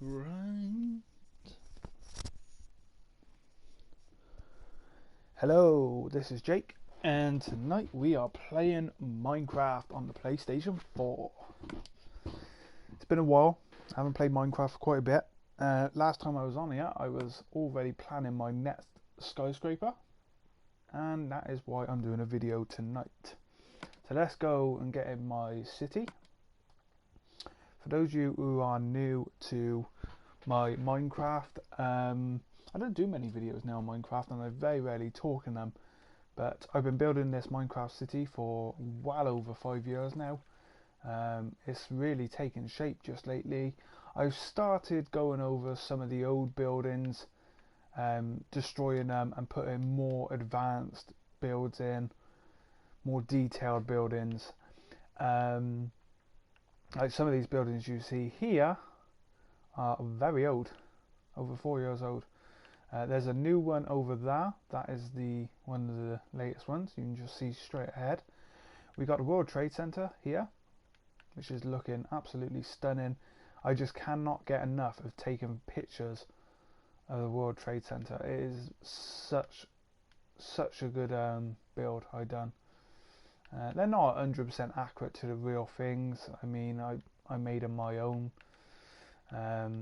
Right. Hello, this is Jake, and tonight we are playing Minecraft on the PlayStation 4. It's been a while. I haven't played Minecraft for quite a bit. Last time I was on here, I was already planning my next skyscraper, and that is why I'm doing a video tonight. So let's go and get in my city. For those of you who are new to my Minecraft, I don't do many videos now on Minecraft, and I very rarely talk in them, but I've been building this Minecraft city for well over 5 years now. It's really taken shape just lately. I've started going over some of the old buildings, destroying them and putting more advanced builds in, more detailed buildings. Like some of these buildings you see here are very old, over 4 years old. There's a new one over there. That is one of the latest ones. You can just see straight ahead. We got the World Trade Center here, which is looking absolutely stunning. I just cannot get enough of taking pictures of the World Trade Center. It is such a good build I done. They're not 100% accurate to the real things. I mean, I made them my own.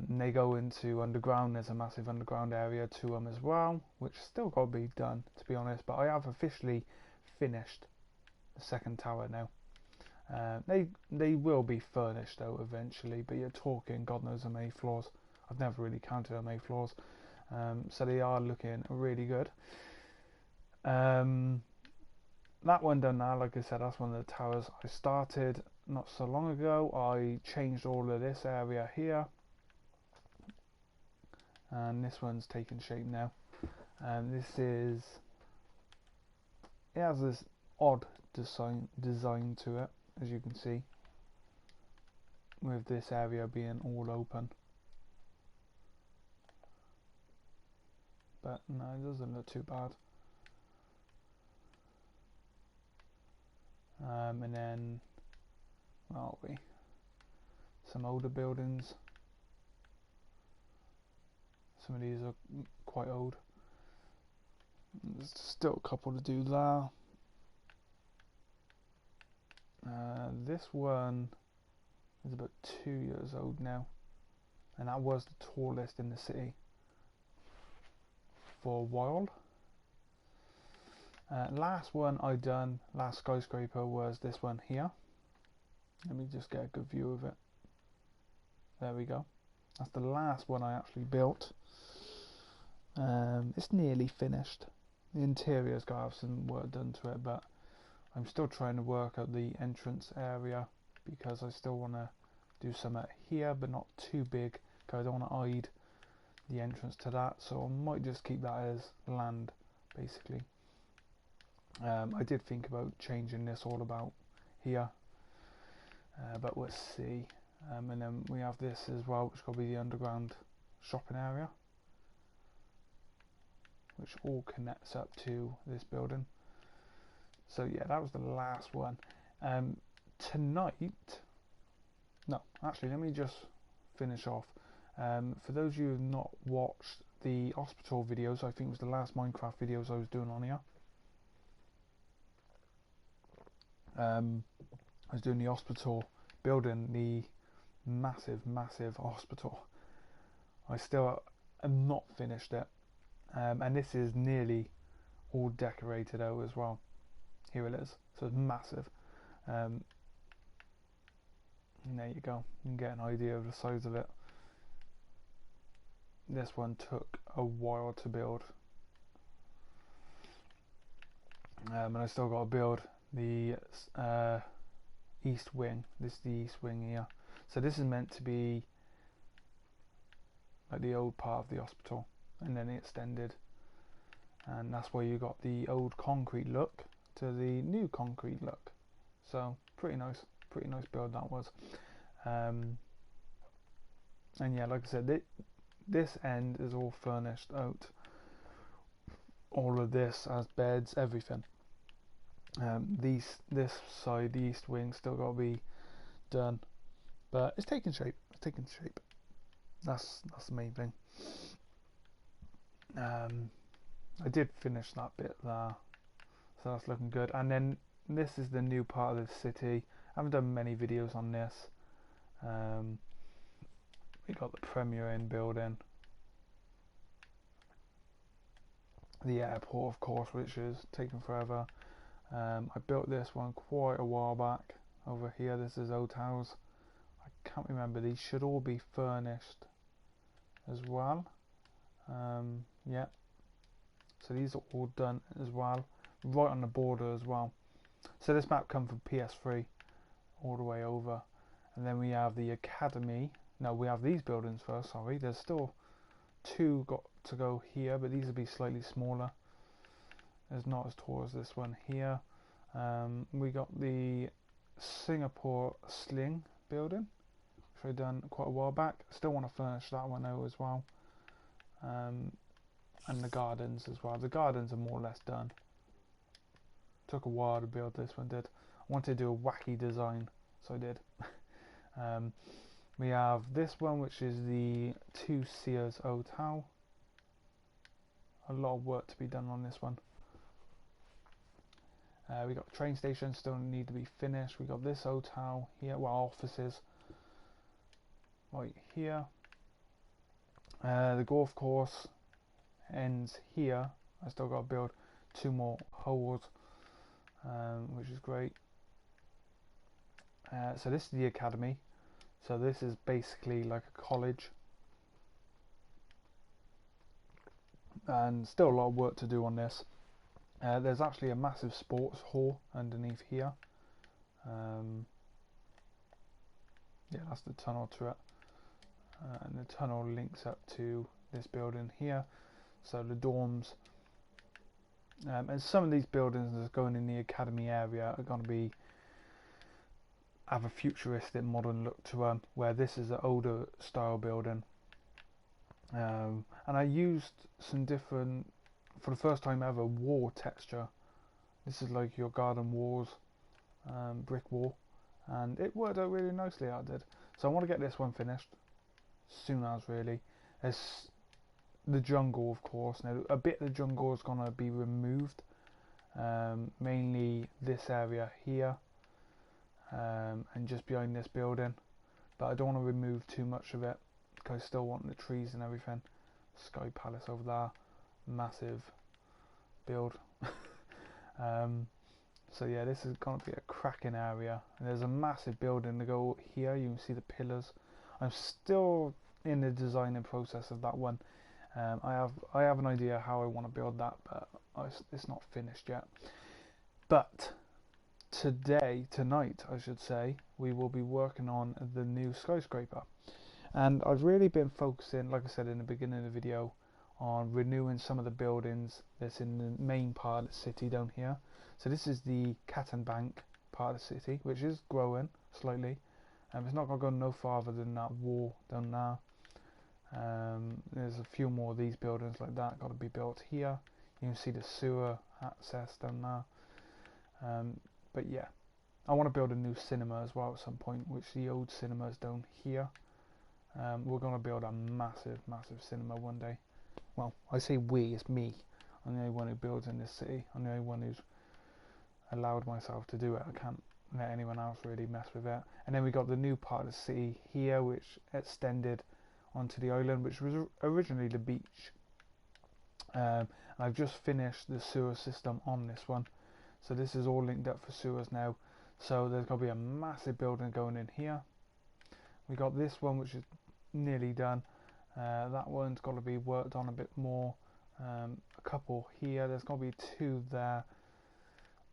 They go into underground. There's a massive underground area to them as well, which still got to be done, to be honest. But I have officially finished the second tower now. They will be furnished though eventually, but you're talking God knows how many floors. I've never really counted how many floors, so they are looking really good. That one done now, like I said, that's one of the towers I started not so long ago. I changed all of this area here, and this one's taken shape now. It has this odd design to it, as you can see, with this area being all open. But no, it doesn't look too bad. And then, where are we? Some older buildings. Some of these are quite old. There's still a couple to do there. This one is about 2 years old now, and that was the tallest in the city for a while. Last one I done, last skyscraper, was this one here. Let me just get a good view of it. There we go. That's the last one I actually built. It's nearly finished. The interior's got to have some work done to it, but I'm still trying to work out the entrance area, because I still want to do some here, but not too big, because I don't want to hide the entrance to that, so I might just keep that as land, basically. I did think about changing this all about here, but we'll see. And then we have this as well, which will be the underground shopping area, which all connects up to this building. So yeah, that was the last one. Tonight, no, actually, let me just finish off. For those of you who have not watched the hospital videos, I think it was the last Minecraft videos I was doing on here. I was doing the hospital, building the massive hospital. I still am not finished it, and this is nearly all decorated out as well. Here it is, so it's massive. And there you go, you can get an idea of the size of it. This one took a while to build, and I still got to build the east wing. This is the east wing here, so this is meant to be like the old part of the hospital, and then it extended, and that's why you got the old concrete look to the new concrete look. So pretty nice build that was. And yeah, like I said, this end is all furnished out. All of this has beds, everything. This side, the east wing, still got to be done, but it's taking shape. That's the main thing. I did finish that bit there, so that's looking good. And then this is the new part of the city. I haven't done many videos on this. We got the Premier Inn building, the airport of course, which is taking forever. I built this one quite a while back. Over here, this is hotels. I can't remember, these should all be furnished as well. Yeah, so these are all done as well, right on the border as well. So this map comes from PS3 all the way over, and then we have the academy. No, we have these buildings first, sorry. There's still two got to go here, but these will be slightly smaller. It's not as tall as this one here. We got the Singapore Sling building, which I've done quite a while back. Still want to furnish that one out as well. And the gardens as well. The gardens are more or less done. Took a while to build this one, did. I wanted to do a wacky design, so I did. We have this one, which is the 2 Sears Hotel. A lot of work to be done on this one. We got train stations still need to be finished. We got this hotel here, well, offices right here. The golf course ends here. I still got to build 2 more holes, which is great. So this is the academy. So this is basically like a college, and still a lot of work to do on this. There's actually a massive sports hall underneath here. Yeah, that's the tunnel to it, and the tunnel links up to this building here. So the dorms, and some of these buildings that's going in the academy area are going to have a futuristic modern look to them, where this is an older style building. And I used some different, for the first time ever, wall texture. This is like your garden walls, brick wall, and it worked out really nicely, I did. So I want to get this one finished soon as, really. There's the jungle, of course. Now a bit of the jungle is going to be removed, mainly this area here, and just behind this building, but I don't want to remove too much of it because I still want the trees and everything. Sky Palace over there, massive build. So yeah, this is going to be a cracking area. And there's a massive building to go here. You can see the pillars. I'm still in the designing process of that one. I have an idea how I want to build that, but it's not finished yet. But tonight I should say, we will be working on the new Skyscraper. And I've really been focusing, like I said in the beginning of the video, on renewing some of the buildings that's in the main part of the city down here. So this is the Cat and Bank part of the city, which is growing slightly. It's not going to go no farther than that wall down there. There's a few more of these buildings like that got to be built here. You can see the sewer access down there. But yeah, I want to build a new cinema as well at some point, which the old cinema is down here. We're going to build a massive cinema one day. Well, I say we, it's me. I'm the only one who builds in this city. I'm the only one who's allowed myself to do it. I can't let anyone else really mess with it. And then we got the new part of the city here, which extended onto the island, which was originally the beach. I've just finished the sewer system on this one. So this is all linked up for sewers now. So there's going to be a massive building going in here. We got this one, which is nearly done. That one's got to be worked on a bit more. A couple here. There's going to be 2 there.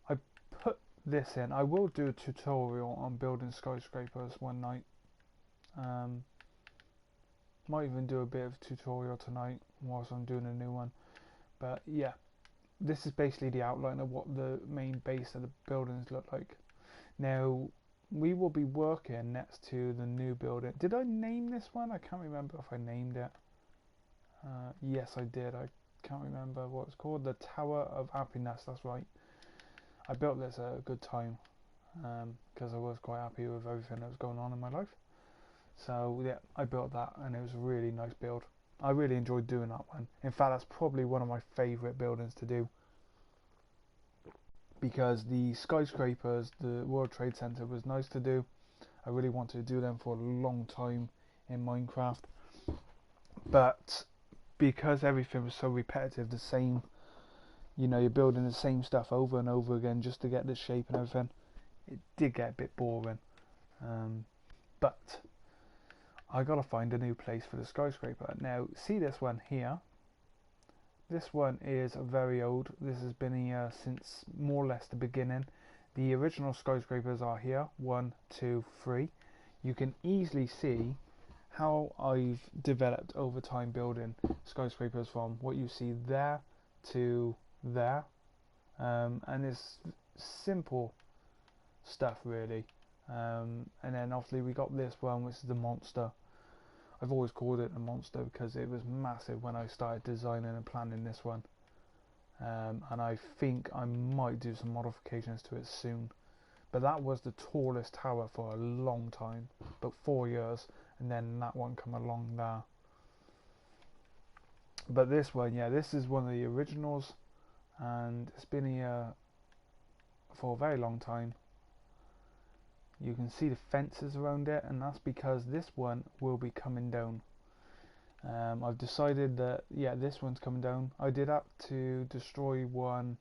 I put this in. I will do a tutorial on building skyscrapers one night. Might even do a bit of tutorial tonight whilst I'm doing a new one. But yeah, this is basically the outline of what the main base of the buildings look like. Now, we will be working next to the new building. Did I name this one? I can't remember if I named it. Yes, I did. I can't remember what it's called. The Tower of Happiness, that's right. I built this at a good time because I was quite happy with everything that was going on in my life. So yeah, I built that and it was a really nice build. I really enjoyed doing that one. In fact, that's probably one of my favourite buildings to do, because the skyscrapers, the World Trade Center was nice to do. I really wanted to do them for a long time in Minecraft, but because everything was so repetitive, the same, you know, you're building the same stuff over and over again just to get the shape and everything, it did get a bit boring. But I gotta find a new place for the skyscraper. Now, see this one here? This one is very old. This has been here since more or less the beginning. The original skyscrapers are here, 1, 2, 3. You can easily see how I've developed over time building skyscrapers from what you see there to there. And it's simple stuff really. And then obviously we got this one, which is the monster. I've always called it a monster because it was massive when I started designing and planning this one. And I think I might do some modifications to it soon. But that was the tallest tower for a long time, about 4 years, and then that one come along there. But this one, yeah, this is one of the originals, and it's been here for a very long time. You can see the fences around it, and that's because this one will be coming down. I've decided that, yeah, this one's coming down. I did have to destroy one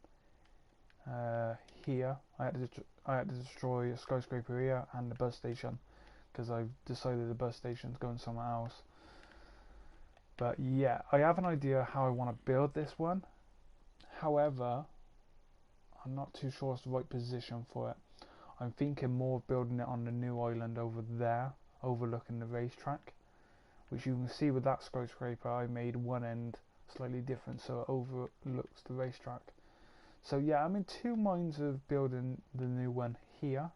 here. I had to destroy a skyscraper here and the bus station, because I've decided the bus station's going somewhere else. But yeah, I have an idea how I want to build this one. However, I'm not too sure it's the right position for it. I'm thinking more of building it on the new island over there, overlooking the racetrack, which you can see with that skyscraper. I made one end slightly different so it overlooks the racetrack. So yeah, I'm in two minds of building the new one here.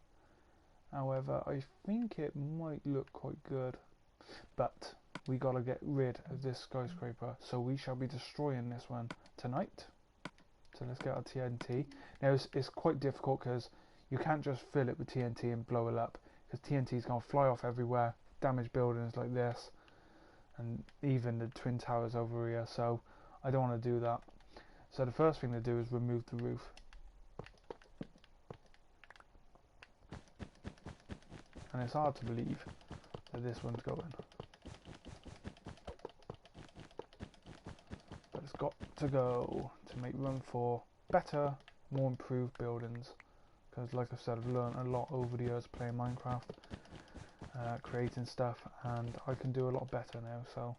However, I think it might look quite good, but we gotta get rid of this skyscraper, so we shall be destroying this one tonight. So let's get our TNT. Now it's quite difficult because you can't just fill it with TNT and blow it up, because TNT is going to fly off everywhere, damage buildings like this, and even the twin towers over here, so I don't want to do that. So the first thing to do is remove the roof. And it's hard to believe that this one's going. But it's got to go to make room for better, more improved buildings. Because like I said, I've learned a lot over the years playing Minecraft, creating stuff, and I can do a lot better now, so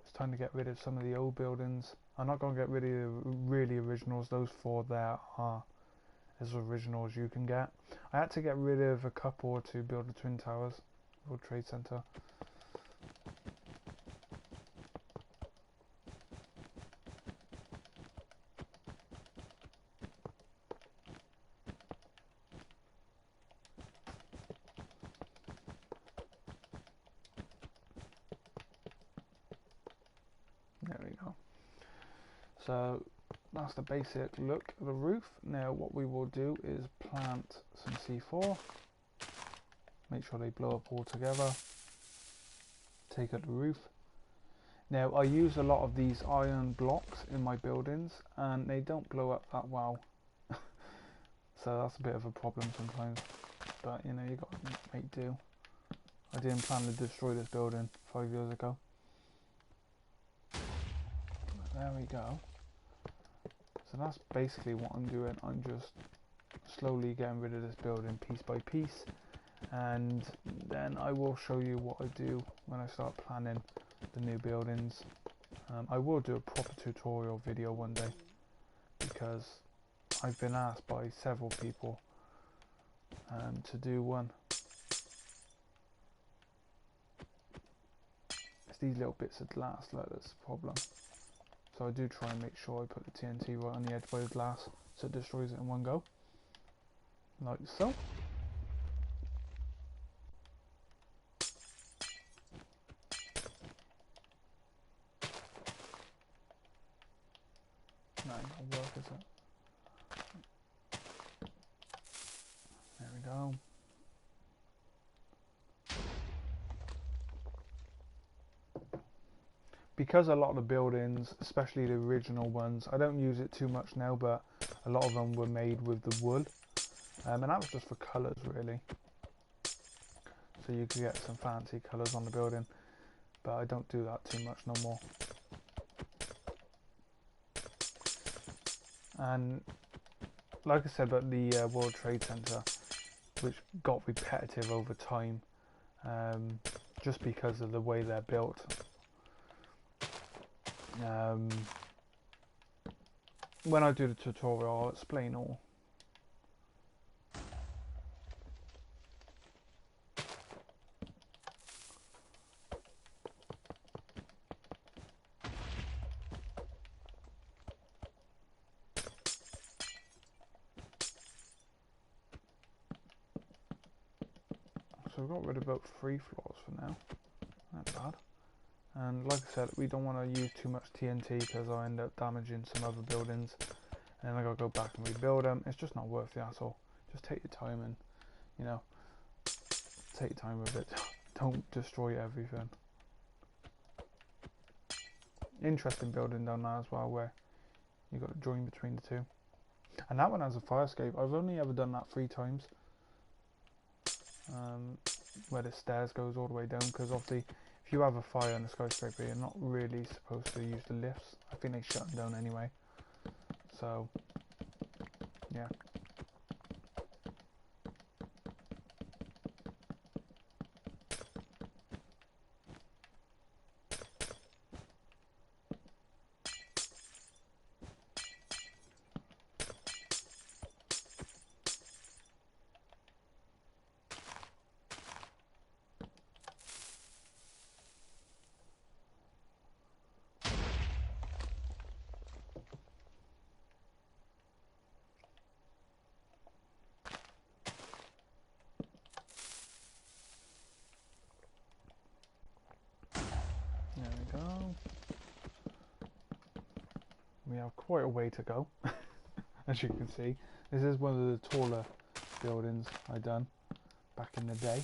it's time to get rid of some of the old buildings. I'm not going to get rid of the really originals. Those 4 there are as original as you can get. I had to get rid of a couple to build the Twin Towers, World Trade Center. There we go. So that's the basic look of the roof. Now what we will do is plant some C4, make sure they blow up all together, take out the roof. Now I use a lot of these iron blocks in my buildings and they don't blow up that well. So that's a bit of a problem sometimes, but you know, you got to make do. I didn't plan to destroy this building 5 years ago. There we go. So that's basically what I'm doing. I'm just slowly getting rid of this building piece by piece, and then I will show you what I do when I start planning the new buildings. I will do a proper tutorial video one day, because I've been asked by several people to do one. It's these little bits of glass, like, that's the problem. So I do try and make sure I put the TNT right on the edge by the glass so it destroys it in one go. Like so. No, it'll work, is it? There we go. because a lot of the buildings, especially the original ones, I don't use it too much now, but a lot of them were made with the wool, and that was just for colours really, so you could get some fancy colours on the building, but I don't do that too much no more. And like I said about the World Trade Center, which got repetitive over time, just because of the way they're built. When I do the tutorial, I'll explain all. So we've got rid of about 3 floors for now. Not bad. And like I said, we don't want to use too much TNT because I'll end up damaging some other buildings, and then I gotta go back and rebuild them. It's just not worth the hassle. Just take your time and, you know, take your time with it. Don't destroy everything. Interesting building down there as well, where you got to join between the two. And that one has a fire escape. I've only ever done that 3 times. Where the stairs goes all the way down, because obviously if you have a fire in a skyscraper, you're not really supposed to use the lifts. I think they shut them down anyway. So, yeah. There we go. We have quite a way to go, as you can see. This is one of the taller buildings I done back in the day.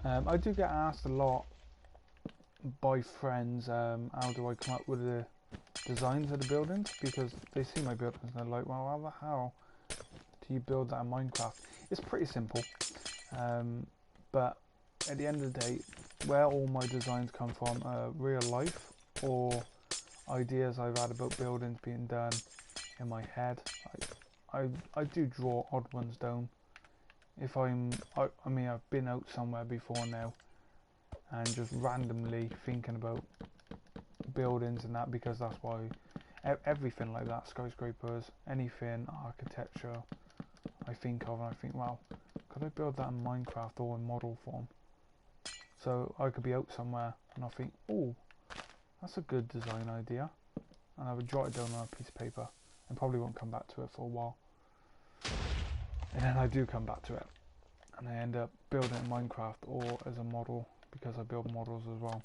I do get asked a lot by friends, how do I come up with the designs of the buildings, because they see my buildings and they're like, well, how the hell do you build that in Minecraft? It's pretty simple, but at the end of the day, where all my designs come from are real life or ideas I've had about buildings being done in my head. I do draw odd ones down. If I mean, I've been out somewhere before now and just randomly thinking about buildings and that, because that's why everything like that, skyscrapers, anything, architecture, I think of and I think, wow, could I build that in Minecraft or in model form? So I could be out somewhere and I think, oh, that's a good design idea, and I would jot it down on a piece of paper and probably won't come back to it for a while. And then I do come back to it and I end up building it in Minecraft or as a model, because I build models as well.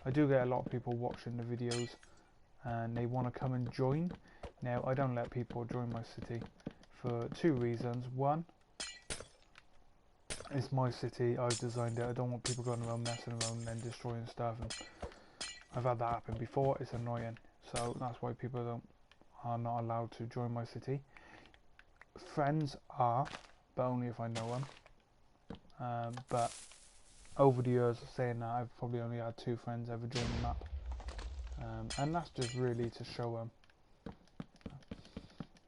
I do get a lot of people watching the videos and they want to come and join. Now, I don't let people join my city for 2 reasons. One, it's my city, I've designed it, I don't want people going around messing around and then destroying stuff, and I've had that happen before, it's annoying. So that's why people are not allowed to join my city. Friends are, but only if I know them. But over the years of saying that, I've probably only had 2 friends ever join the map, and that's just really to show them.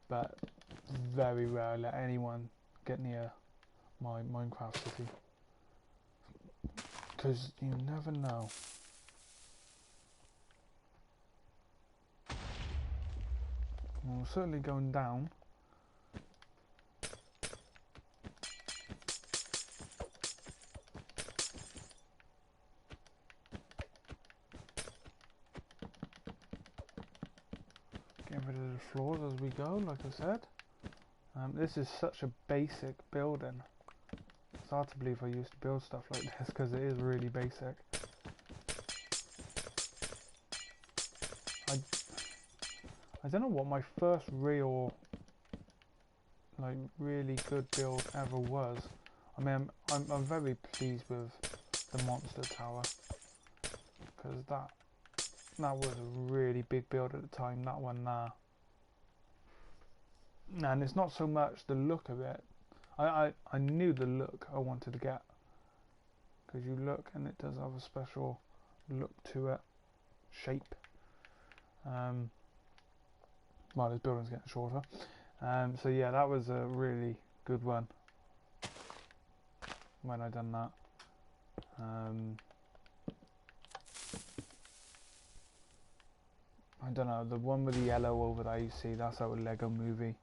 But very rare let anyone get near my Minecraft city, because you never know. Well, we're certainly going down. Getting rid of the floors as we go, like I said. This is such a basic building. It's hard to believe I used to build stuff like this, because it is really basic. I don't know what my first real like really good build ever was. I mean, I'm very pleased with the monster tower, because that was a really big build at the time, that one there. And it's not so much the look of it. I knew the look I wanted to get, because you look and it does have a special look to it, shape. Well, this building's getting shorter. So yeah, that was a really good one when I done that. I don't know, the one with the yellow over there, you see, that's our Lego movie.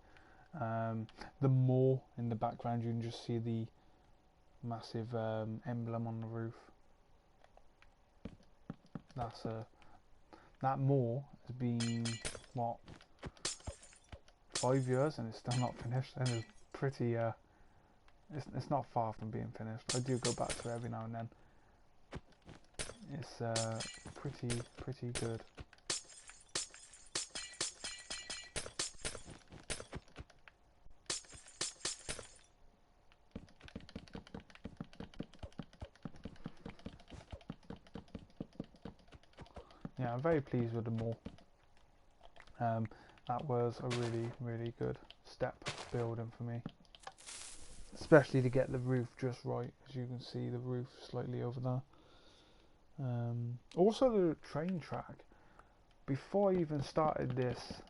The more in the background, you can just see the massive emblem on the roof. That's that more has been, what, 5 years and it's still not finished, and it's pretty it's not far from being finished. I do go back to it every now and then. It's pretty good. Yeah, I'm very pleased with the mall. That was a really good step building for me, especially to get the roof just right. As you can see, the roof slightly over there. Also the train track. Before I even started this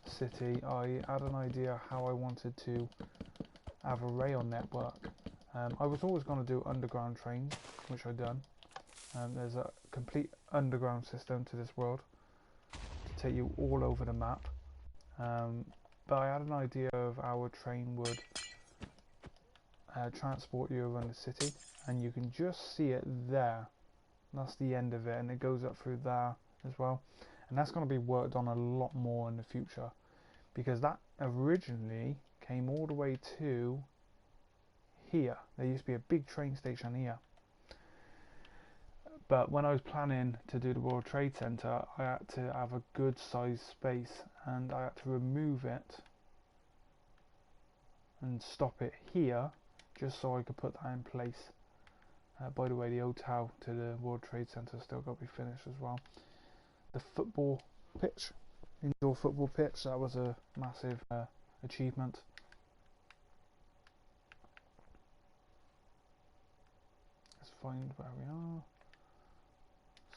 city, I had an idea how I wanted to have a rail network. I was always going to do underground trains, which I've done. There's a complete underground system to this world to take you all over the map. But I had an idea of how a train would transport you around the city, and you can just see it there. That's the end of it, and it goes up through there as well. And that's going to be worked on a lot more in the future, because that originally came all the way to here. There used to be a big train station here. But when I was planning to do the World Trade Center, I had to have a good sized space, and I had to remove it and stop it here, just so I could put that in place. By the way, the hotel to the World Trade Center still got to be finished as well. The football pitch, indoor football pitch, that was a massive achievement. Let's find where we are.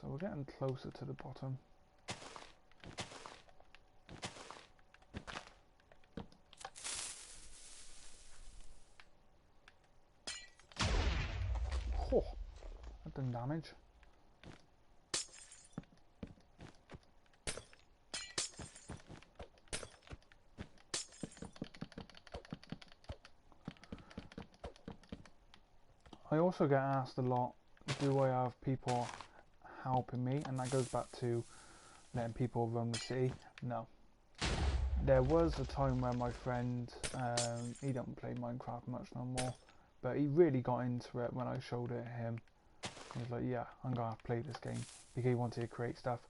So we're getting closer to the bottom. Oh, that done damage. I also get asked a lot, do I have people helping me? And that goes back to letting people run the city. No. There was a time where my friend, he don't play Minecraft much no more, but he really got into it when I showed it to him. He was like, yeah, I'm going to have to play this game, because he wanted to create stuff.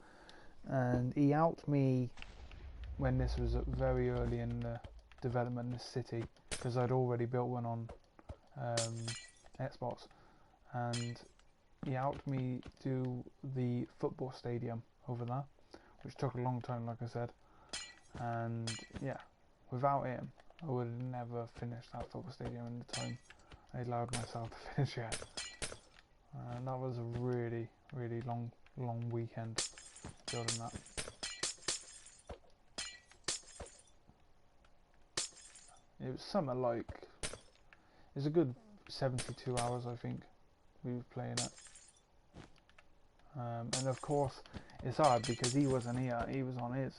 And he helped me when this was very early in the development of this city, because I'd already built one on Xbox, and he helped me do the football stadium over there, which took a long time, like I said. And yeah, without him, I would have never finished that football stadium in the time I allowed myself to finish it. And that was a really long weekend building that. It was something like, it's a good 72 hours, I think, we were playing it. And of course, it's hard because he wasn't here, he was on his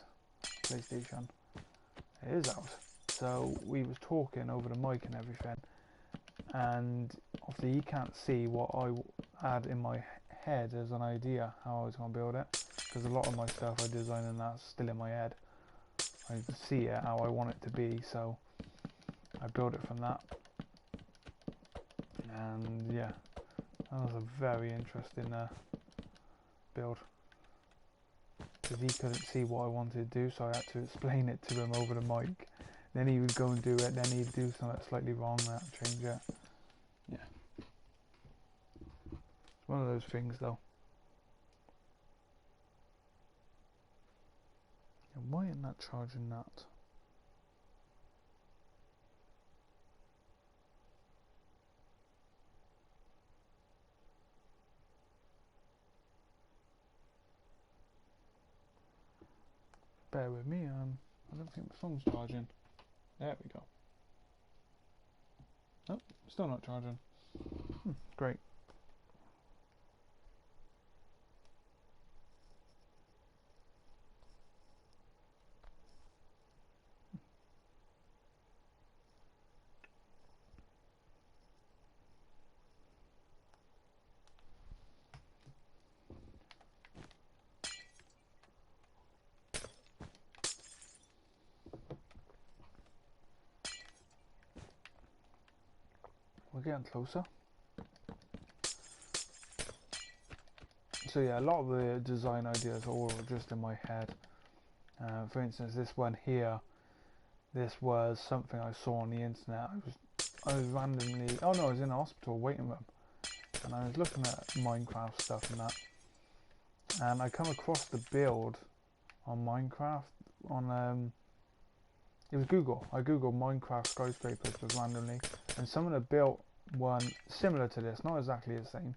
PlayStation at his house. So we was talking over the mic and everything, and obviously he can't see what I had in my head as an idea how I was going to build it, because a lot of my stuff I designed and that's still in my head. I can see it how I want it to be, so I built it from that. And yeah, that was a very interesting build, because he couldn't see what I wanted to do, so I had to explain it to him over the mic. Then he would go and do it, then he'd do something slightly wrong, and I'd change it. Yeah. It's one of those things though. And why isn't that charging that? Bear with me, I don't think my phone's charging. There we go. Oh, still not charging. Great. We're getting closer. So yeah, a lot of the design ideas are all just in my head. For instance, this one here, this was something I saw on the internet. I was randomly, oh no, I was in a hospital waiting room, and I was looking at Minecraft stuff and that, and I come across the build on Minecraft on it was Google. I googled Minecraft skyscrapers just randomly, and someone had built one similar to this, not exactly the same.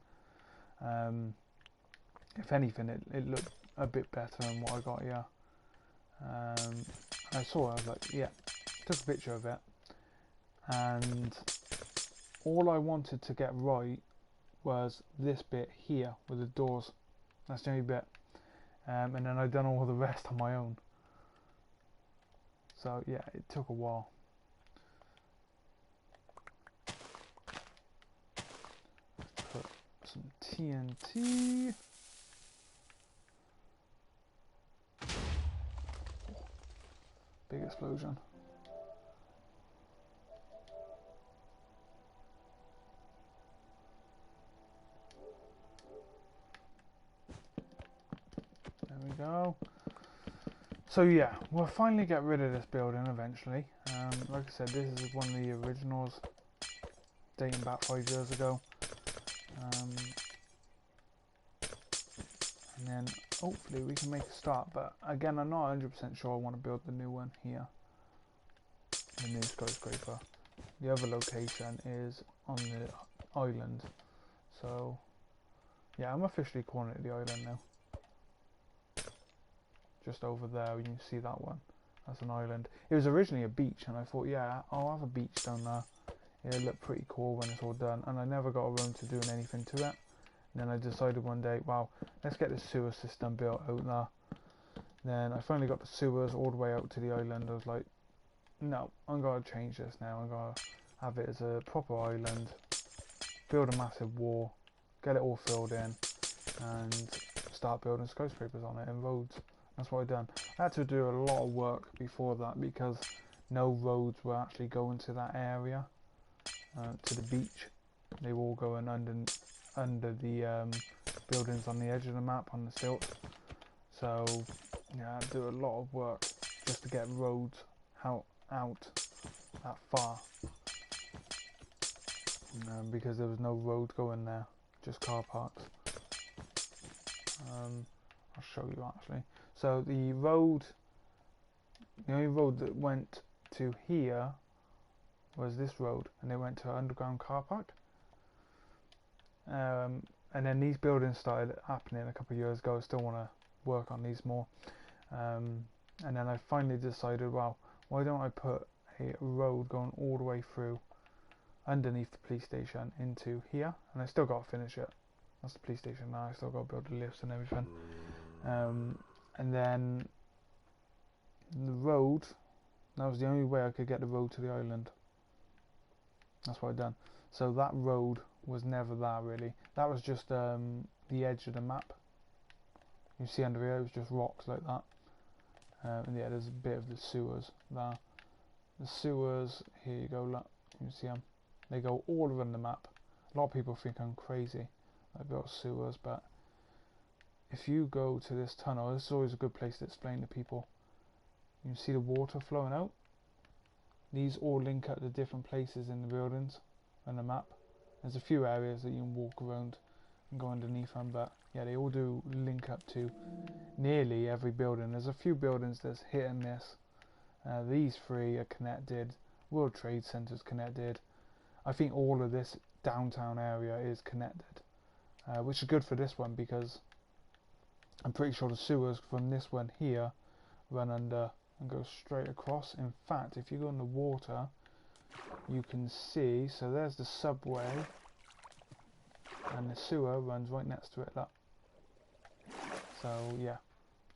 If anything, it looked a bit better than what I got here. I saw it, I was like, yeah, took a picture of it, and all I wanted to get right was this bit here with the doors. That's the only bit, and then I'd done all the rest on my own. So yeah, it took a while. Put some TNT. Big explosion. There we go. So yeah, we'll finally get rid of this building eventually. Like I said, this is one of the originals, dating back 5 years ago. And then hopefully we can make a start, but again, I'm not 100% sure I want to build the new one here. The new skyscraper. The other location is on the island. So yeah, I'm officially calling it the island now. Just over there, you can see that one. That's an island. It was originally a beach, and I thought, yeah, I'll have a beach down there. It'll look pretty cool when it's all done. And I never got around to doing anything to it. And then I decided one day, wow, let's get this sewer system built out there. Then I finally got the sewers all the way out to the island. I was like, no, I'm going to change this now. I'm going to have it as a proper island. Build a massive wall. Get it all filled in. And start building skyscrapers on it and roads. That's what I've done. I had to do a lot of work before that because no roads were actually going to that area, to the beach. They were all going under the buildings on the edge of the map on the stilts. So yeah, I had to do a lot of work just to get roads out that far, because there was no road going there, just car parks. I'll show you actually. So the only road that went to here was this road, and they went to an underground car park. And then these buildings started happening a couple of years ago. I still want to work on these more. And then I finally decided, well, why don't I put a road going all the way through underneath the police station into here? And I still got to finish it. That's the police station now. I still got to build the lifts and everything. And then the road, that was the only way I could get the road to the island. That's what I'd done. So that road was never there really. That was just the edge of the map. You see under here, it was just rocks like that. And yeah, there's a bit of the sewers there. The sewers, here you go, look, you can see them. They go all around the map. A lot of people think I'm crazy. I built sewers, but if you go to this tunnel, this is always a good place to explain to people. You can see the water flowing out. these all link up to different places in the buildings on the map. There's a few areas that you can walk around and go underneath them, but yeah, they all do link up to nearly every building. There's a few buildings that's hit and miss. These three are connected. World Trade Center's connected. I think all of this downtown area is connected, which is good for this one because I'm pretty sure the sewers from this one here run under and go straight across. In fact, if you go in the water, you can see, so there's the subway and the sewer runs right next to it. That. So yeah,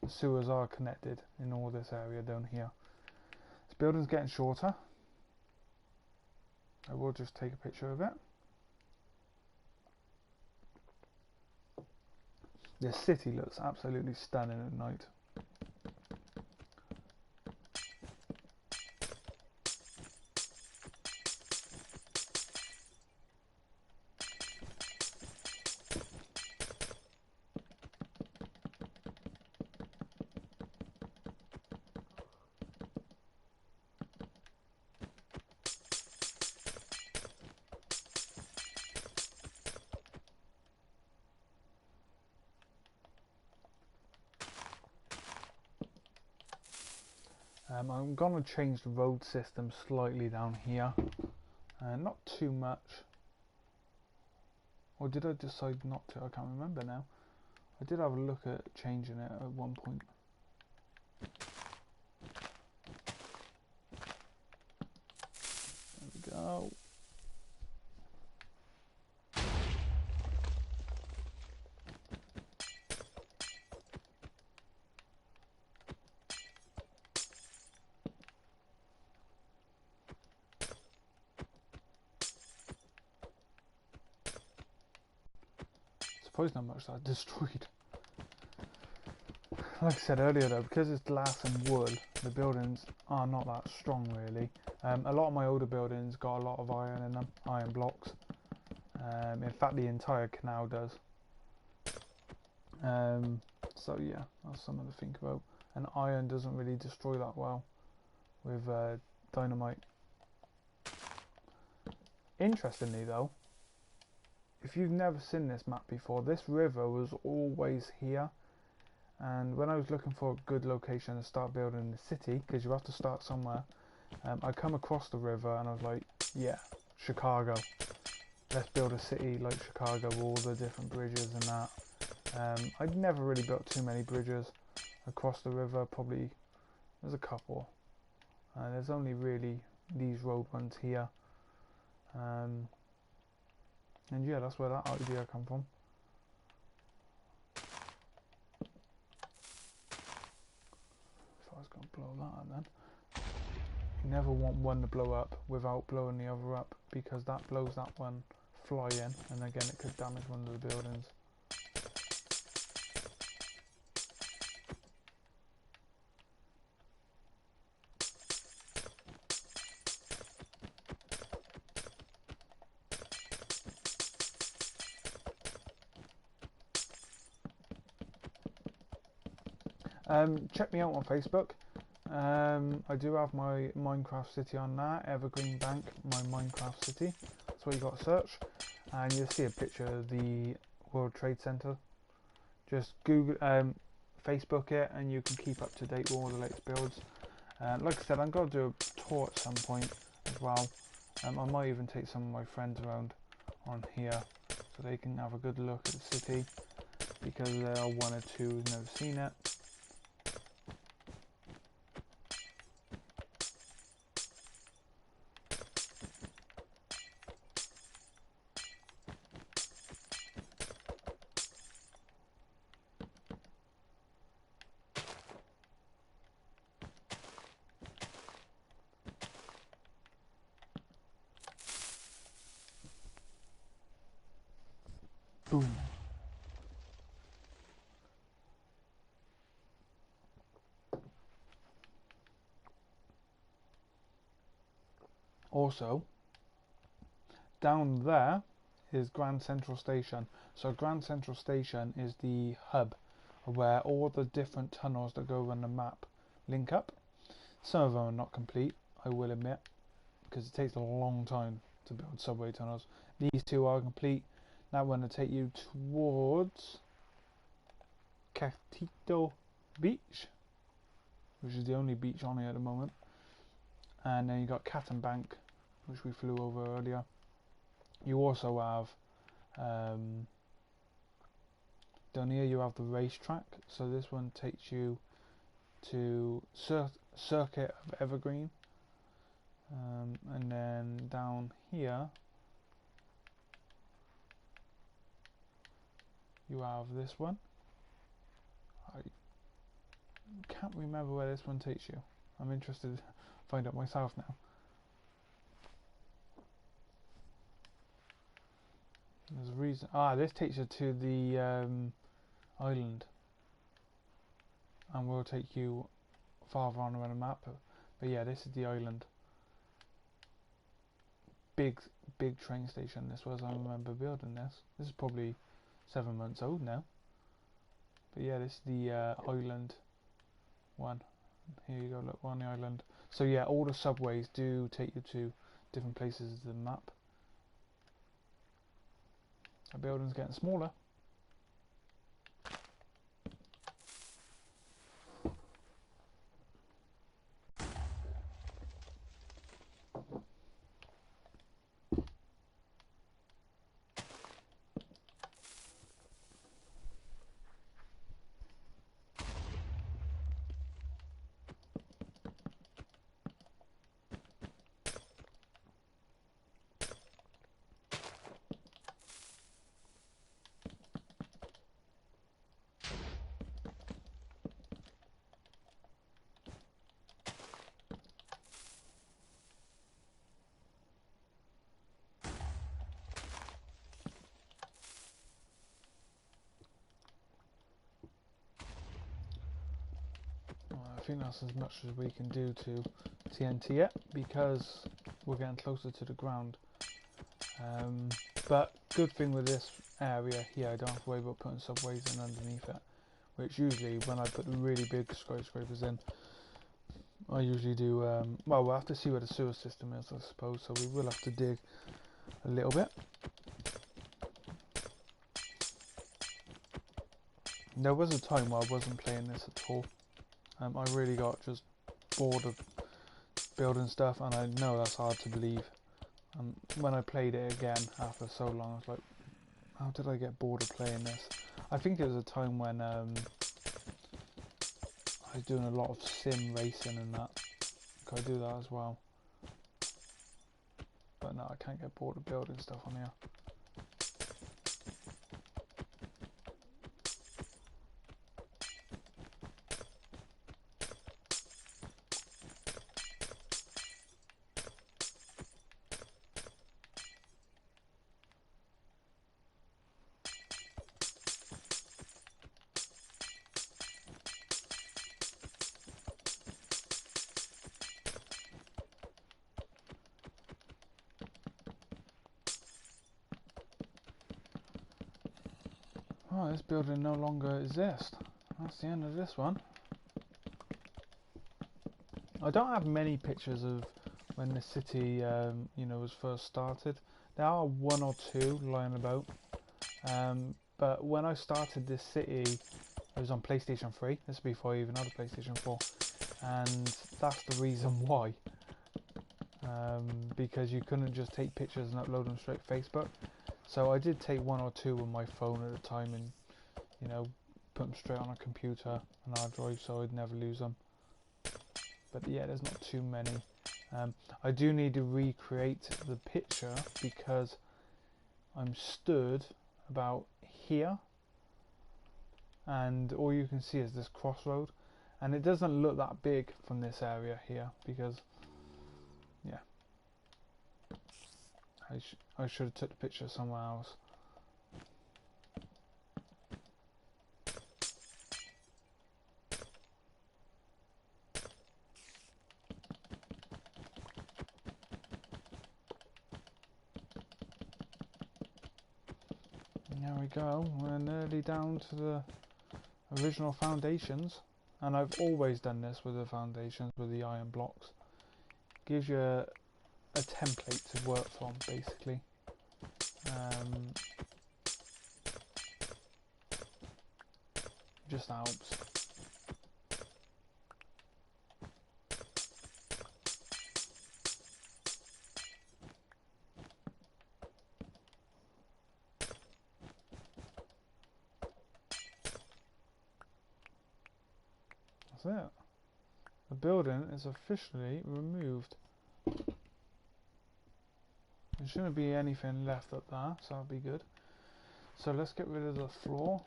the sewers are connected in all this area down here. This building's getting shorter. I will just take a picture of it. This city looks absolutely stunning at night. I'm going to change the road system slightly down here, not too much, or did I decide not to? I can't remember now. I did have a look at changing it at one point. There we go. Surprised how much that destroyed. Like I said earlier though, because it's glass and wood, the buildings are not that strong really. A lot of my older buildings got a lot of iron in them, iron blocks. In fact the entire canal does. So yeah, that's something to think about. And iron doesn't really destroy that well with dynamite. Interestingly though, if you've never seen this map before, this river was always here, and when I was looking for a good location to start building the city, because you have to start somewhere, I come across the river and I was like, yeah, Chicago, let's build a city like Chicago with all the different bridges and that. I'd never really built too many bridges across the river, probably there's a couple, there's only really these road ones here. And yeah, that's where that idea come from. So I was going to blow that up then. You never want one to blow up without blowing the other up, because that blows that one flying, and again it could damage one of the buildings. Check me out on Facebook. I do have my Minecraft city on there, Evergreen Bank, my Minecraft city. That's what you got to search, and you'll see a picture of the World Trade Center. Just Google, Facebook it, and you can keep up to date with all the latest builds. Like I said, I'm going to do a tour at some point as well. I might even take some of my friends around on here so they can have a good look at the city, because there are one or two who've never seen it. Boom. Also, down there is Grand Central Station. So Grand Central Station is the hub where all the different tunnels that go around the map link up. Some of them are not complete, I will admit. because it takes a long time to build subway tunnels. These two are complete. That one will take you towards Catito Beach, which is the only beach on here at the moment. And then you got Catton Bank, which we flew over earlier. You also have down here you have the racetrack, so this one takes you to Circuit of Evergreen, and then down here you have this one. I can't remember where this one takes you. I'm interested to find out myself now. There's a reason. This takes you to the island, and we'll take you farther on around the map. But yeah, this is the island. Big train station. This was. I remember building this. This is probably 7 months old now. But yeah, this is the island one. Here you go. Look, we're on the island. So yeah, all the subways do take you to different places of the map. The building's getting smaller. I think that's as much as we can do to TNT it, because we're getting closer to the ground. But good thing with this area here, I don't have to worry about putting subways in underneath it, which usually when I put the really big skyscrapers in, I usually do, well, we'll have to see where the sewer system is, I suppose, so we will have to dig a little bit. There was a time where I wasn't playing this at all. I really got just bored of building stuff, and I know that's hard to believe. When I played it again after so long, I was like, how did I get bored of playing this? I think it was a time when I was doing a lot of sim racing and that. I do that as well. But no, I can't get bored of building stuff on here. Oh, this building no longer exists. That's the end of this one. I don't have many pictures of when the city, you know, was first started. There are one or two lying about. But when I started this city, it was on PlayStation 3. This is before I even had a PlayStation 4. And that's the reason why. Because you couldn't just take pictures and upload them straight to Facebook. So I did take one or two on my phone at the time and, you know, put them straight on a computer, an hard drive, so I'd never lose them. But yeah, there's not too many. I do need to recreate the picture because I'm stood about here and all you can see is this crossroad, and it doesn't look that big from this area here because, yeah, I should have took the picture somewhere else. There we go, we're nearly down to the original foundations, and I've always done this with the foundations, with the iron blocks. Gives you a template to work from, basically. Just helps. That's it. The building is officially removed. There shouldn't be anything left up there, so that'll be good. So let's get rid of the floor,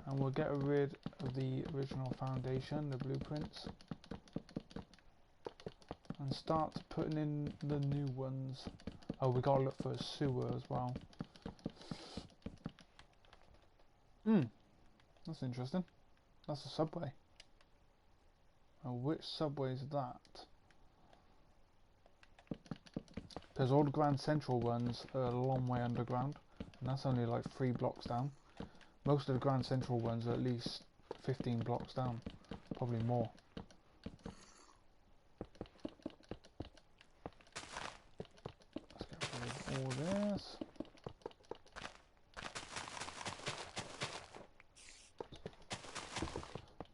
and we'll get rid of the original foundation, the blueprints, and start putting in the new ones. Oh, we gotta look for a sewer as well. That's interesting. That's a subway. Oh, which subway is that? Because all the Grand Central ones are a long way underground, and that's only like 3 blocks down. Most of the Grand Central ones are at least 15 blocks down, probably more. Let's get rid of all this.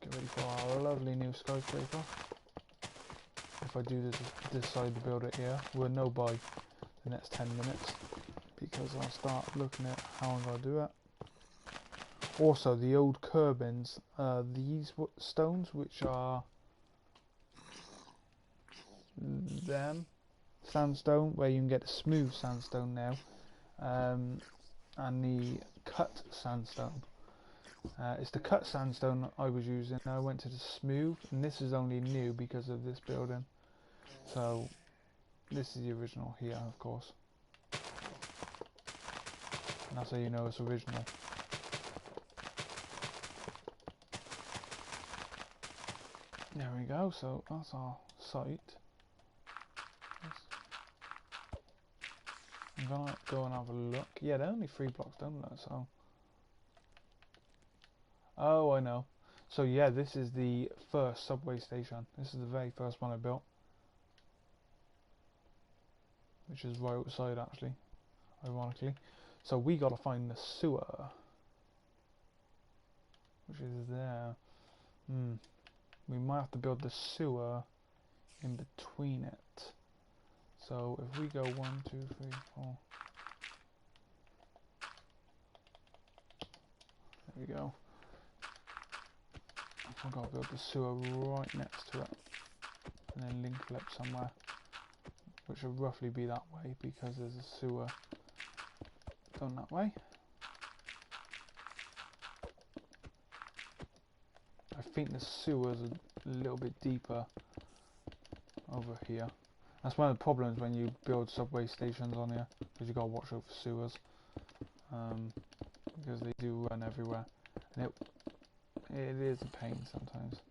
Get ready for our lovely new skyscraper. If I do decide to build it here, we'll know by the next 10 minutes, because I'll start looking at how I'm going to do it. Also, the old curbings, these stones, which are them sandstone, where you can get the smooth sandstone now, and the cut sandstone. It's the cut sandstone I was using. I went to the smooth, and this is only new because of this building. So this is the original here, of course, and that's how you know it's original. There we go. So that's our site. I'm gonna go and have a look. Yeah, they're only 3 blocks down there, so. Oh, I know. So yeah, this is the first subway station. This is the very first one I built, which is right outside, actually, ironically. So we gotta find the sewer, which is there. We might have to build the sewer in between it. So if we go 1, 2, 3, 4. There we go. I've got to build the sewer right next to it, and then link it up somewhere, which will roughly be that way, because there's a sewer done that way. I think the sewer's a little bit deeper over here. That's one of the problems when you build subway stations on here, because you've got to watch out for sewers, because they do run everywhere, and it is a pain sometimes.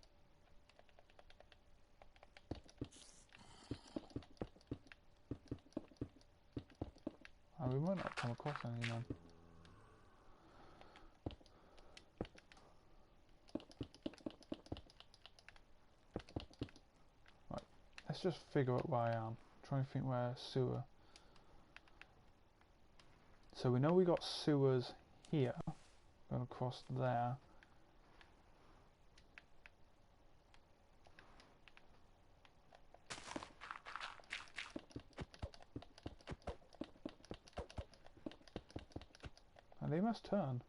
And we might not come across any then. Right, let's just figure out where I am. Try and think where sewer. So we know we got sewers here, going across there. And they must turn.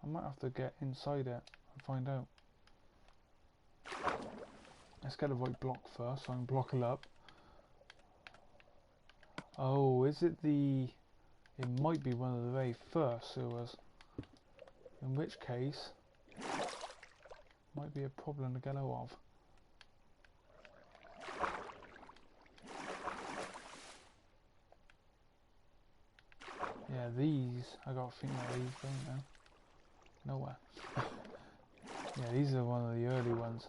I might have to get inside it and find out. Let's get a right block first, so I can block it up. Oh, is it the... It might be one of the very first sewers. In which case, might be a problem to get out of. Yeah, these, I gotta think where these go now. Nowhere. Yeah, these are one of the early ones.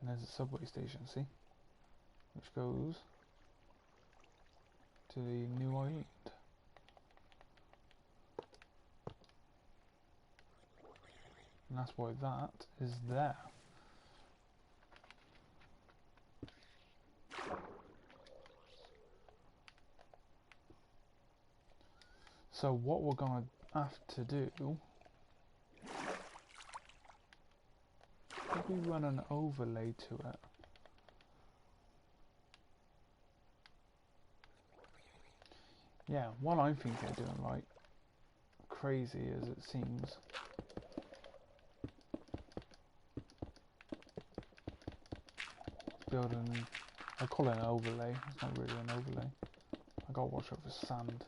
And there's a subway station, see? Which goes to the new island. And that's why that is there. So what we're going to have to do, if we run an overlay to it, yeah, what I'm thinking of doing, right, crazy as it seems, building, I call it an overlay, it's not really an overlay, I gotta watch out for sand.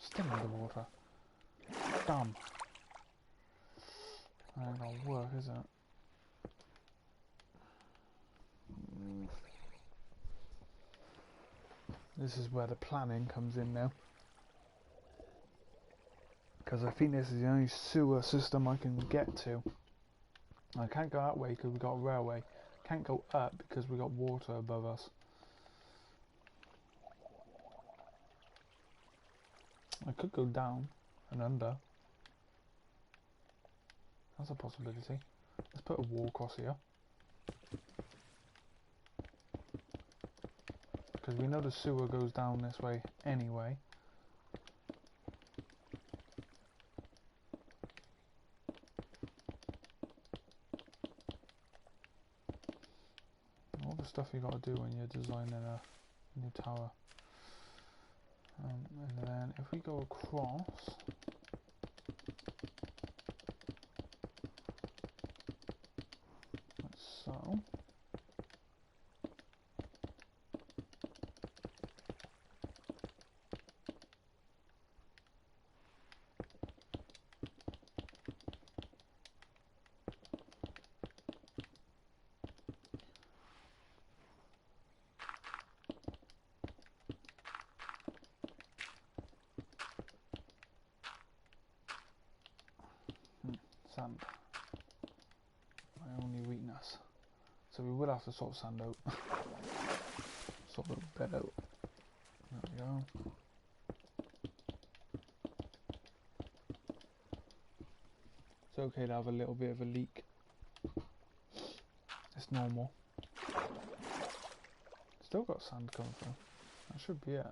Still underwater. Damn. That ain't gonna work, is it? This is where the planning comes in now. Because I think this is the only sewer system I can get to. I can't go that way because we got a railway. Can't go up because we got water above us. I could go down and under. That's a possibility. Let's put a wall across here. Because we know the sewer goes down this way anyway. All the stuff you got to do when you're designing a new tower. And then if we go across, like so. Sand. My only weakness. So we will have to sort sand out. Sort the bed out. There we go. It's okay to have a little bit of a leak. It's normal. Still got sand coming through. That should be it.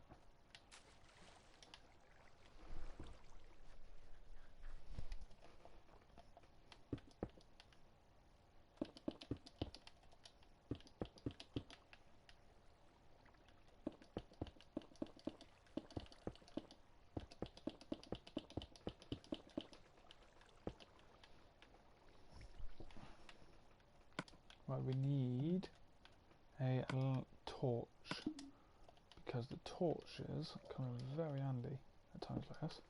Right, we need a torch, because the torches come in very handy at times like this.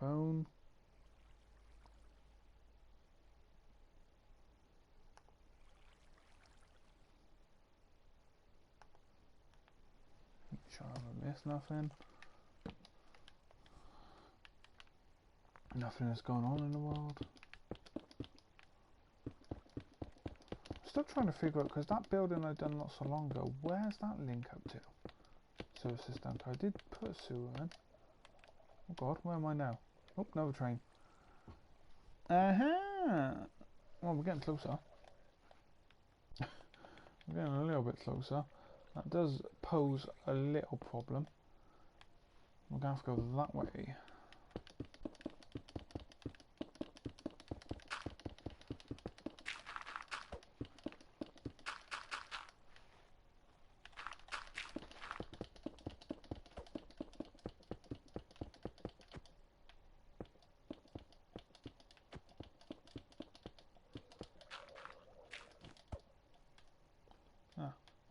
phone. Make sure I haven't missed nothing. Nothing is going on in the world. Still trying to figure out, because that building I done not so long ago, where's that link up to? Sewer system. I did put a sewer in. Oh god, where am I now? Oh, another train. Aha! Well, we're getting closer. We're getting a little bit closer. That does pose a little problem. We're going to have to go that way.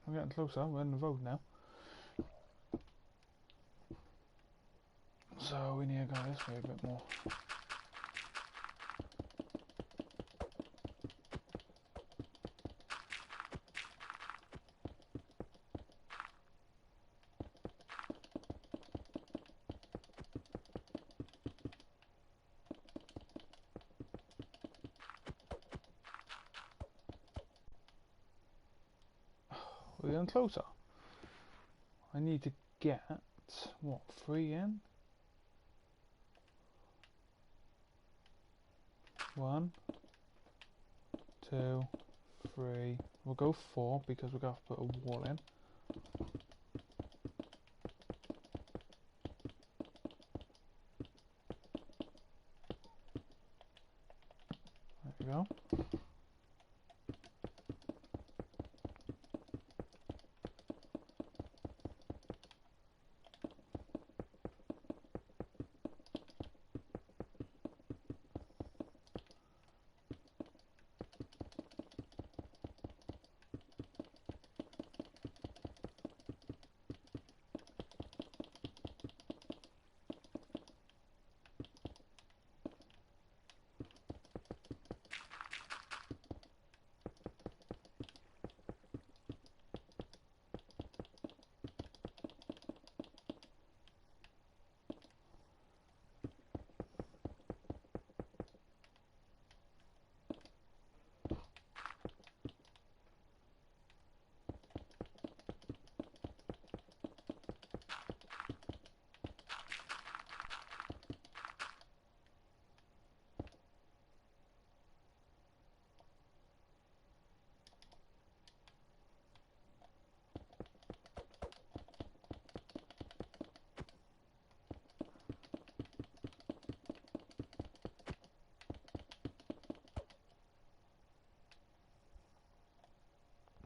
We're getting closer, we're in the road now. So we need to go this way a bit more. We're getting closer. I need to get, what, 3 in? 1, 2, 3. We'll go 4 because we're going to have to put a wall in. There we go.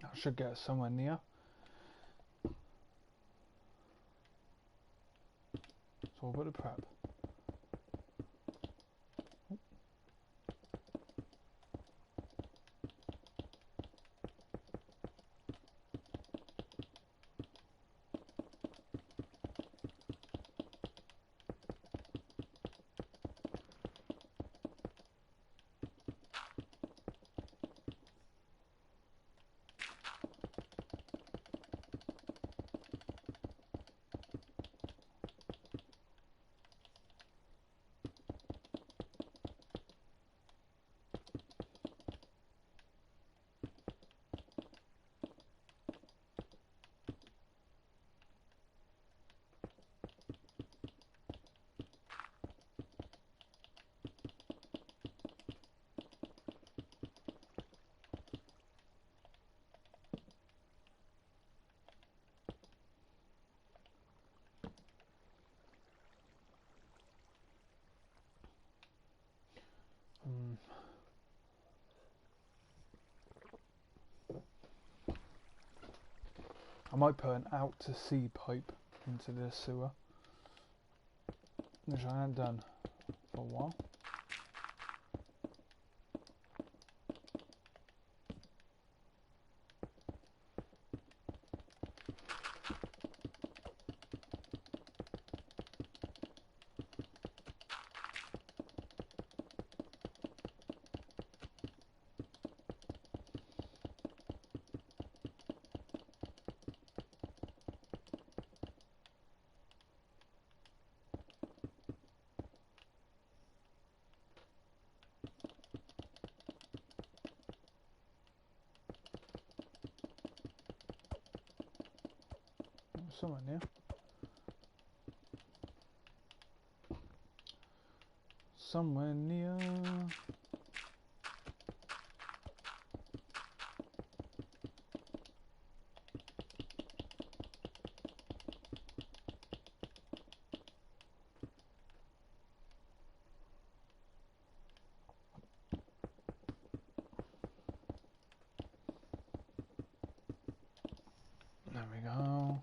That should get us somewhere near. So we'll put a prep. I might put an out to sea pipe into this sewer, which I haven't done for a while. somewhere near. Somewhere near. There we go.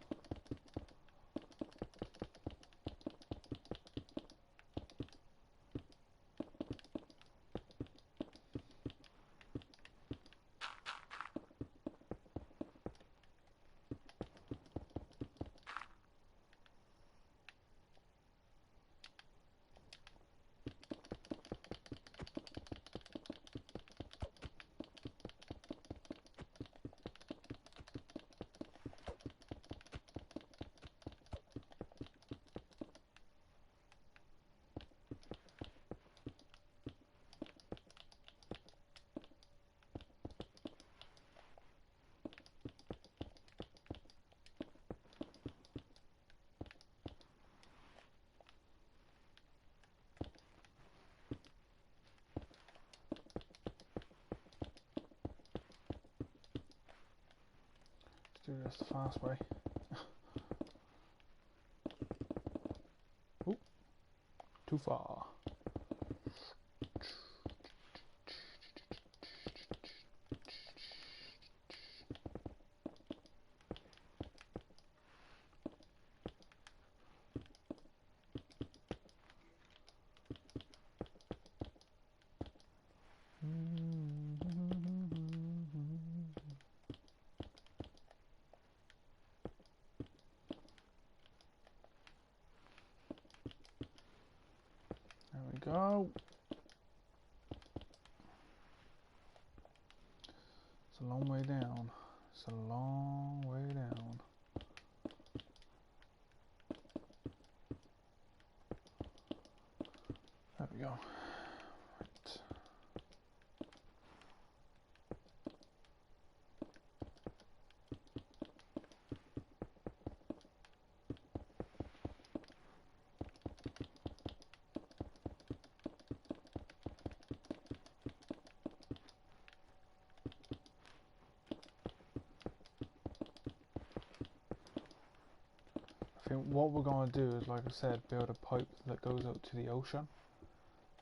Do this the fast way. Ooh, too far. There we go. It's a long way down. It's a long way down. There we go. Right. I think what we're going to do is, like I said, build a pipe that goes out to the ocean.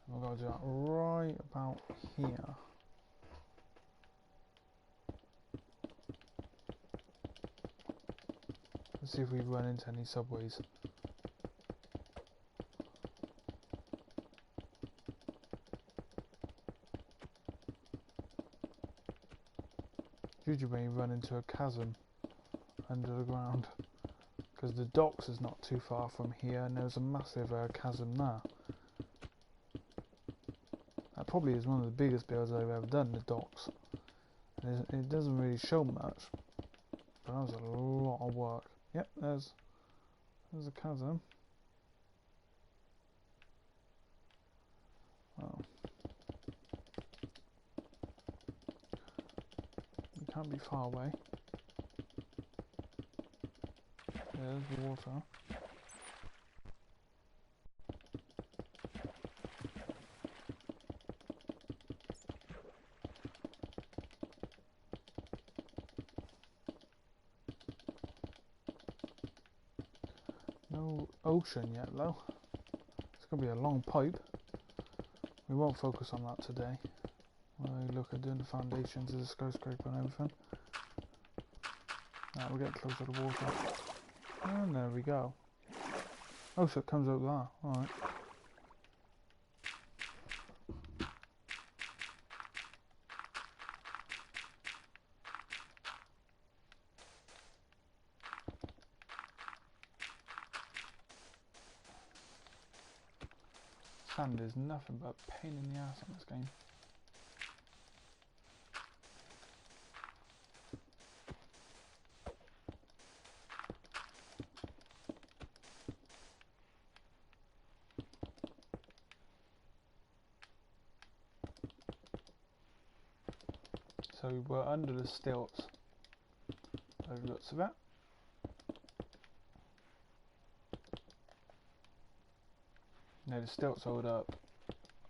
And we're going to do that right about here. Let's see if we run into any subways. Usually when you run into a chasm under the ground. Because the docks is not too far from here, and there's a massive chasm there. That probably is one of the biggest builds I've ever done, the docks. And it doesn't really show much, but that was a lot of work. Yep, there's a chasm. Oh. You can't be far away. There's the water. No ocean yet though. It's going to be a long pipe. We won't focus on that today. We'll look at doing the foundations of the skyscraper and everything. Now we're getting closer to the water. And there we go. Oh, so it comes out there. Alright. Sand is nothing but a pain in the ass on this game. So we're under the stilts by the looks of it. Now the stilts hold up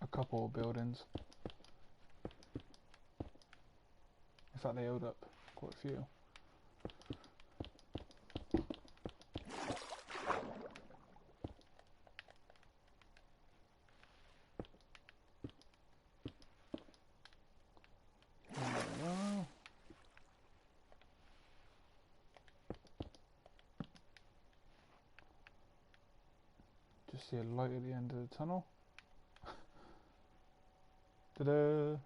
a couple of buildings. In fact, they hold up quite a few. Just see a light at the end of the tunnel. Ta-da!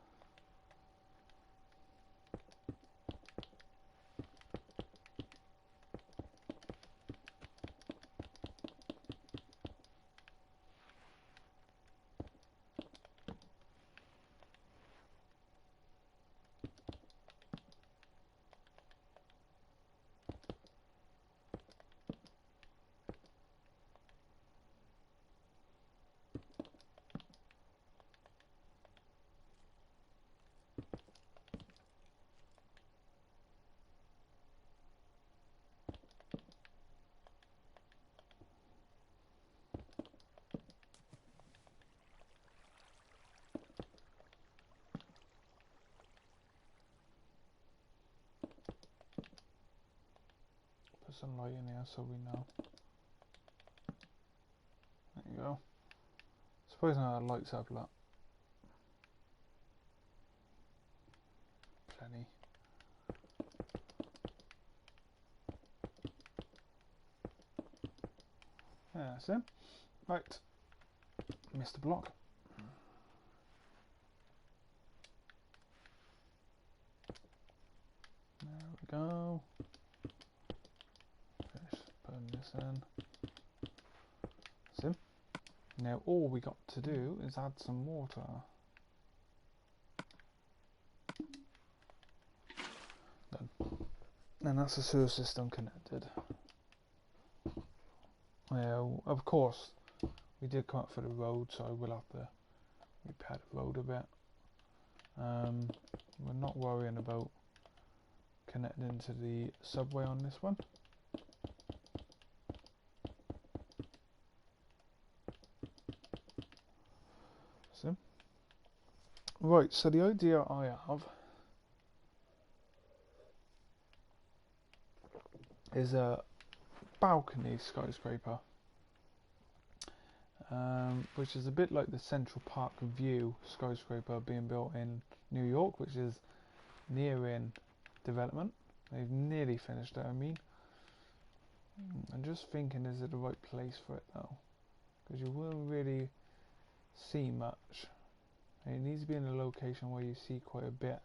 Put some light in here so we know. There you go. Suppose now that lights up a lot. Plenty. Yeah, that's it. Right. Missed a block. There we go. Finish putting this in. Sim. Now all we got to do is add some water. Done. And that's the sewer system connected. Well, of course, we did come up for the road, so we'll have to repair the road a bit. We're not worrying about connecting to the subway on this one. So, right, so the idea I have is a balcony skyscraper, which is a bit like the Central Park View skyscraper being built in New York, which is nearing development. They've nearly finished it, I mean. I'm just thinking, is it the right place for it though? Because you won't really see much. It needs to be in a location where you see quite a bit,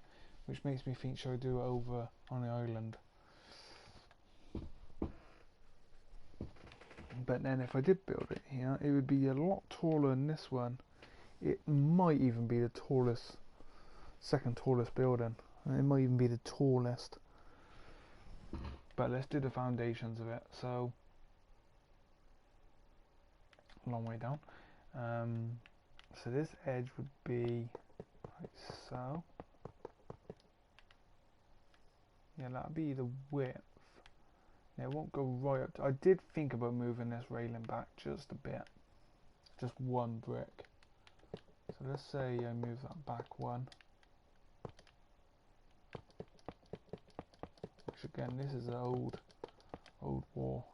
which makes me think, should I do it over on the island? But then if I did build it here, it would be a lot taller than this one. It might even be the tallest, second tallest building. It might even be the tallest. But let's do the foundations of it. So, a long way down. So this edge would be like so. Yeah, that'd be the width. Yeah, it won't go right up. I did think about moving this railing back just a bit. Just one brick. So let's say I move that back one. Which again, this is an old wall.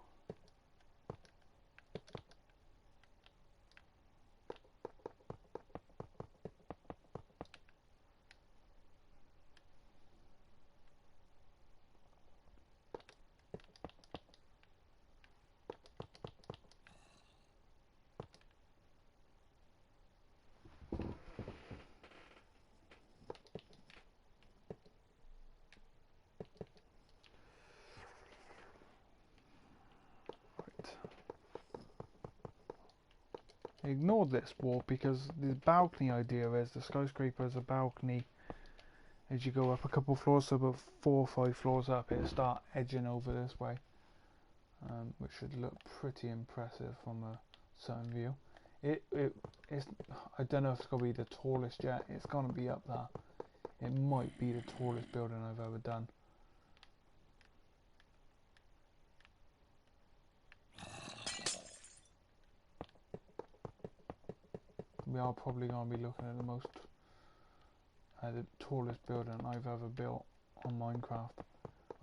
Ignore this wall because the balcony idea is the skyscraper is a balcony. As you go up a couple floors, so about 4 or 5 floors up, it'll start edging over this way, which should look pretty impressive from a certain view. It's, I don't know if it's going to be the tallest yet. It's going to be up there. It might be the tallest building I've ever done. we are probably going to be looking at the tallest building I've ever built on Minecraft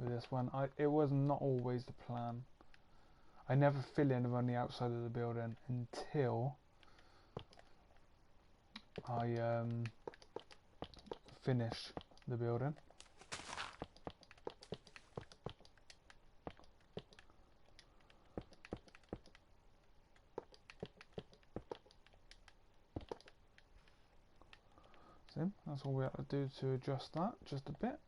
with this one. It was not always the plan. I never fill in around the outside of the building until I finish the building. So that's all we have to do to adjust that just a bit.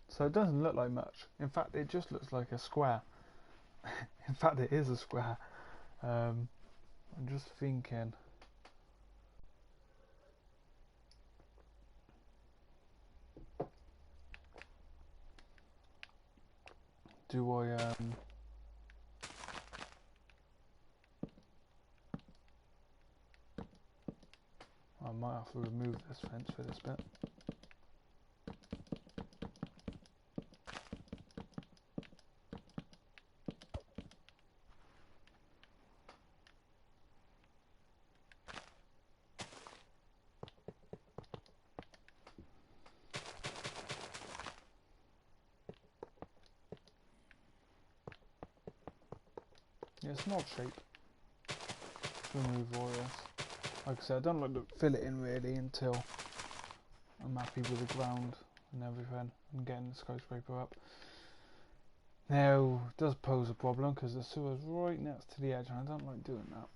So it doesn't look like much. In fact, it just looks like a square. In fact, it is a square. I'm just thinking. Do I might have to remove this fence for this bit. Yeah, it's an odd shape. Remove all this. Like I said, I don't like to fill it in really until I'm happy with the ground and everything and getting the skyscraper up. Now, it does pose a problem because the sewer's right next to the edge and I don't like doing that.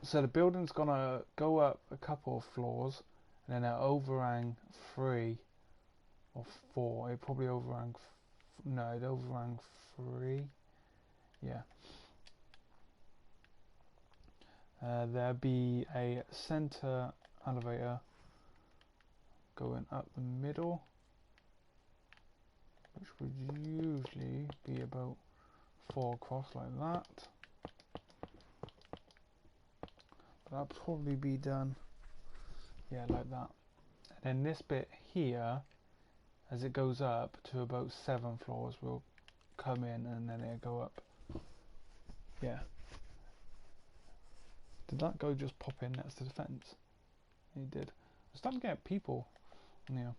So the building's gonna go up a couple of floors and then it'll overhang 3 or 4. It probably overhang, no, it overhang 3. Yeah. There'll be a center elevator going up the middle, which would usually be about 4 across like that. That'll probably be done, yeah, like that. And then this bit here, as it goes up to about 7 floors, will come in and then it'll go up. Yeah. Did that guy just pop in next to the fence? He did. I'm starting to get people. Yeah.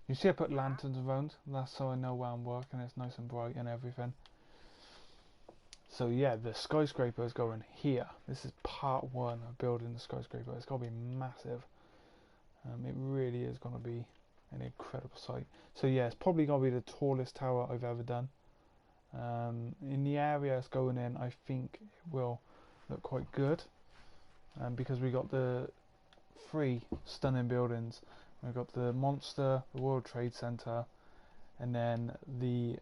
You see I put lanterns around. That's so I know where I'm working. It's nice and bright and everything. So yeah, the skyscraper is going here. This is part 1 of building the skyscraper. It's going to be massive. It really is going to be an incredible sight. So yeah, it's probably going to be the tallest tower I've ever done. In the area it's going in, I think it will look quite good. Because we got the 3 stunning buildings. We've got the Monster, the World Trade Center, and then the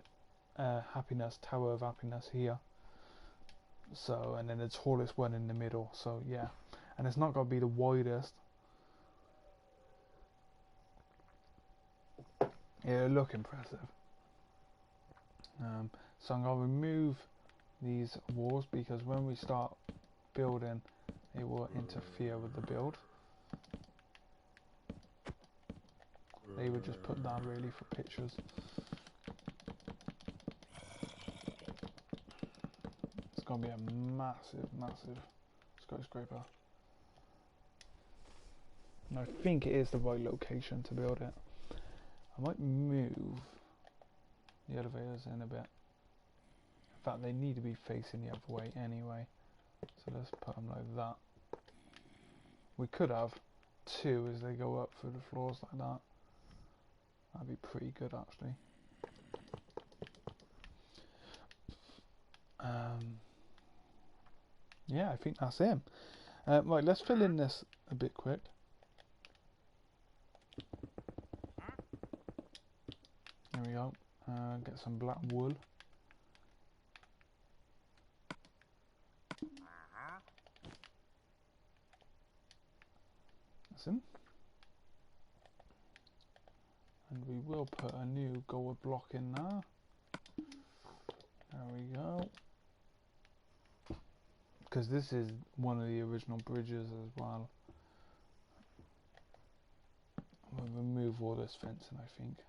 Happiness, Tower of Happiness here. So, and then the tallest one in the middle. So yeah, and it's not going to be the widest. It'll look impressive. So I'm going to remove these walls because when we start building, it will interfere with the build. They would just put that really for pictures. It's going to be a massive, massive skyscraper. And I think it is the right location to build it. I might move the elevators in a bit. In fact, they need to be facing the other way anyway. So let's put them like that. We could have 2 as they go up through the floors like that. That'd be pretty good actually. Yeah, I think that's it. Right, let's fill in this a bit quick. There we go. Get some black wool. That's in. And we will put a new gold block in there. There we go. Because this is one of the original bridges as well. We'll remove all this fencing, I think.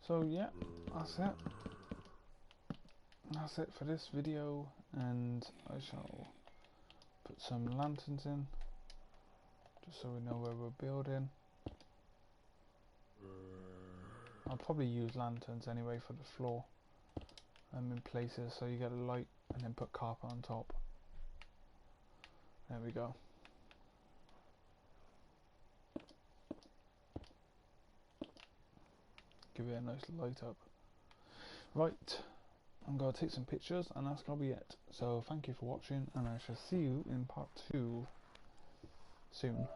So yeah, that's it. That's it for this video, and I shall put some lanterns in, just so we know where we're building. I'll probably use lanterns anyway for the floor in places, so you get a light, and then put carpet on top. There we go. Give it a nice light up. Right, I'm going to take some pictures, and that's going to be it. So thank you for watching, and I shall see you in part 2 soon.